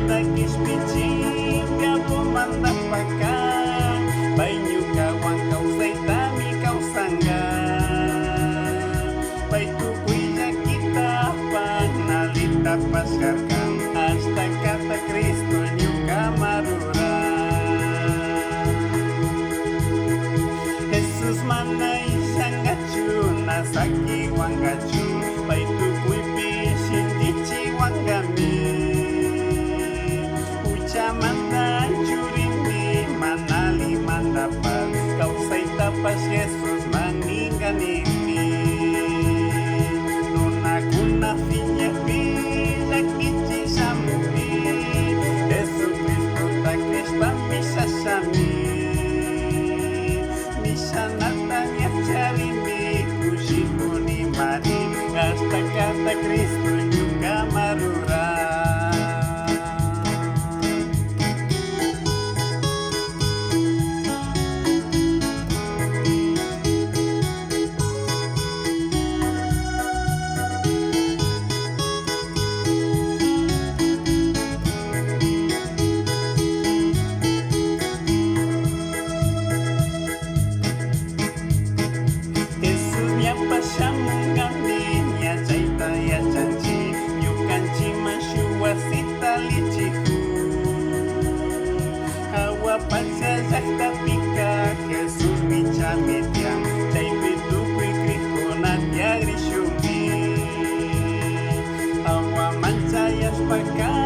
takis pichim Gapo mandapakan Bainyu kawan kau saitami kau sangga Baitukuya kita panalita pasarkan Hasta kata Kristo nyuka marura Jesus manai sangachu nasaki wangachu Baitukui pisin dici wangami Ucaman curindi manali mandapat Kau saitapas Jesus maninggan ini Nuna kuna finya pila kici sampi Yesus Kristo takris pamisa sami Misa natanya cari miku shikuni mari Hasta kata Kristo juga marura Pasyamungaminya caita ya janji Yukanci masyuwa sita liciku Hawa pansajak tapika Jesus mica mediam Cai pitu krikona tiagri syumi Hawa mancayas pakai